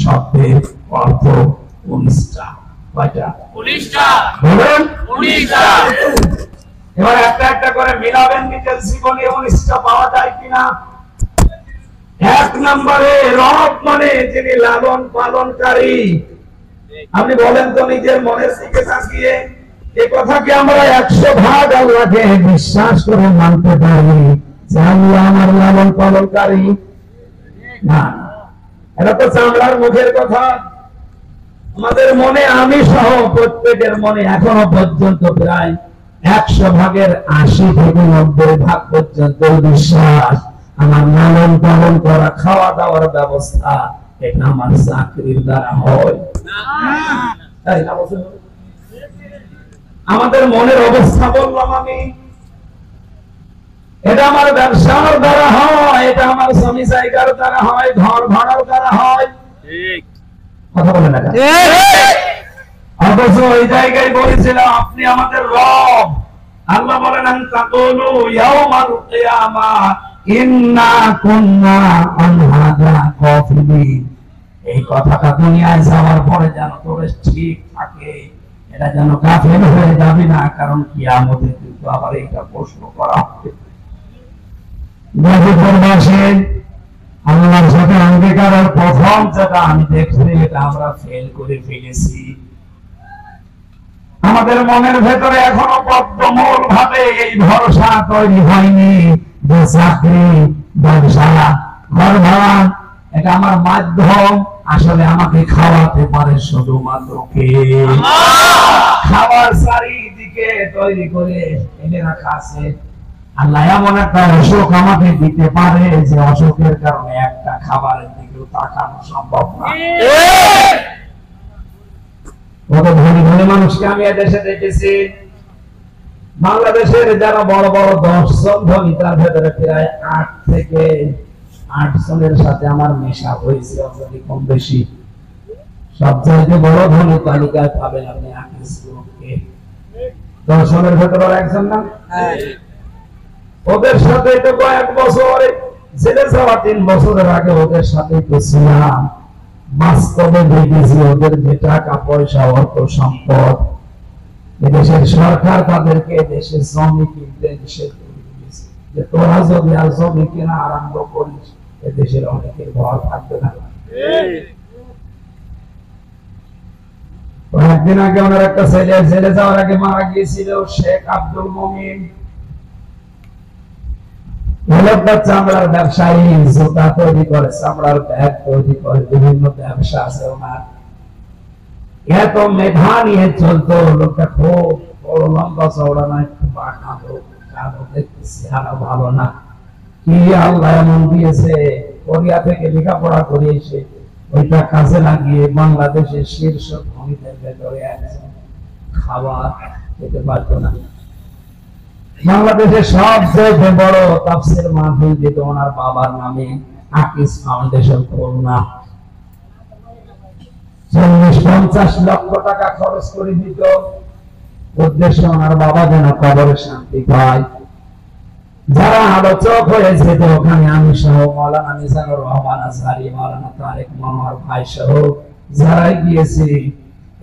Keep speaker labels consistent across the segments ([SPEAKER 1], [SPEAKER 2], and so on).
[SPEAKER 1] শব্দের অর্থ 19টা। কয়টা? 19টা। বলেন 19টা। এবার একটা একটা করে মিলাবেন নিজের জীবনে 19টা পাওয়া যায় কিনা। এক নম্বরে রব মানে যিনি লালন পালনকারী। আপনি বলেন তো নিজের মনের দিকে তাকিয়ে, এই কথা কি আমরা 100% আল্লাহকে বিশ্বাস করে মানতে পারি যে আল্লাহ আমার লালন পালনকারী? না, এটা তো চামড়ার মুখের কথা। আমাদের মনে, আমি সহ প্রত্যেকের মনে এখনো পর্যন্ত প্রায় 100%-এর 80 থেকে 90% পর্যন্ত বিশ্বাস আমার লালন পালন করা, খাওয়া দাওয়ার ব্যবস্থা এটা আমার চাকরির দ্বারা হয়। আমাদের মনের অবস্থা বললাম আমি, এটা আমার ব্যবসার দ্বারা হয়, এটা আমার জমি জায়গার দ্বারা হয়, ঘর ভাড়ার দ্বারা হয়। কথা বলে না, অথচ ওই জায়গায় বলেছিলাম আপনি আমাদের রব। আল্লাহ বলেন তাকুলু ইয়াউমাল কিয়ামাহ ইন্না কুন্না আন হাযা গাফিলিন। এই কথাটা দুনিয়ায় যাওয়ার পরে যেন তোর ঠিক থাকে, এটা যেন গাফিল হয়ে যাবে না, কারণ কিয়ামতে কিন্তু আবার এটা প্রশ্ন করা হবে। আল্লাহর সাথে অঙ্গীকারের প্রথম যেটা আমি দেখছি, এটা আমরা ফেল করে ফেলেছি। আমাদের মনের ভেতরে এখনো বদ্ধমূল ভাবে এই ভরসা তৈরি হয়নি যে চাকরি, ব্যবসা, ঘর ভাড়া এটা আমার মাধ্যম। আসলে আমাকে খাওয়াতে পারে শুধুমাত্র কে? খাবার চারিদিকে তৈরি করে এনে রাখা আছে। আল্লাহ এমন একটা অসুখ আমাকে দিতে পারে যে অসুখের কারণে একটা খাবারের দিকেও তাকানো সম্ভব না। কত ধনী ধনী মানুষকে আমি এদেশে দেখেছি। বাংলাদেশের যারা বড় বড় 10 জন ধনী, তার ভেতরে প্রায় 8 থেকে 8 জনের সাথে আমার মেশা হয়েছে, অনেক কম বেশি। সবচেয়ে বড় ধনী তালিকায় পাবেন আপনি আকিস গ্রুপকে। 10 জনের ভেতরে একজন না? ওদের সাথে তো কয়েক বছর জেলে যাওয়া, 3 বছরের আগে ওদের সাথে তো ছিলাম। বাস্তবে দেখেছি ওদের যে টাকা পয়সা, অর্থ সম্পদ, এদেশের সরকার তাদেরকে দেশে জমি কিনতে নিষেধ করে দিয়েছে যে তোরা যদি আর জমি কেনা আরম্ভ করিস এদেশের অনেকের ঘর থাকবে না। কয়েকদিন আগে ওনার একটা ছেলে জেলে যাওয়ার আগে মারা গিয়েছিল, শেখ আব্দুল মুমিন। চামড়ার ব্যবসায়ী, জুতা তৈরি করে, চামড়ার ব্যাগ তৈরি করে, বিভিন্ন ব্যবসা আছে ওনার। এত মেধা নিয়ে চলতো লোকটা, খুব বড় লম্বা চওড়া নয়, দেখতেছি ভালো না। কি আল্লাহ এমন দিয়েছে, কোরিয়া থেকে লেখাপড়া করে এসে ওইটা কাজে লাগিয়ে বাংলাদেশের শীর্ষ ধনীদের ভেতরে একজন খাবার খেতে পারতো না। বাংলাদেশের সবচেয়ে বড় তাফসীর মাহফিল যেটা ওনার বাবার নামে আকিস ফাউন্ডেশন করোনা, 40-50 লক্ষ টাকা খরচ করে দিত, উদ্দেশ্য ওনার বাবা যেন কবরে শান্তি পায়। যারা আলোচক হয়েছে তো ওখানে আমি সহ, মাওলানা মিজানুর রহমান আজহারি, মাওলানা তারেক মনোহর ভাই সহ যারাই গিয়েছি,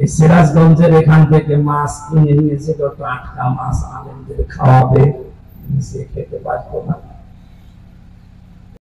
[SPEAKER 1] এই সিরাজগঞ্জের এখান থেকে মাছ কিনে নিয়েছে, তো টাটকা মাছ আলেমদের খাওয়াবে, নিজে খেতে পারতো না।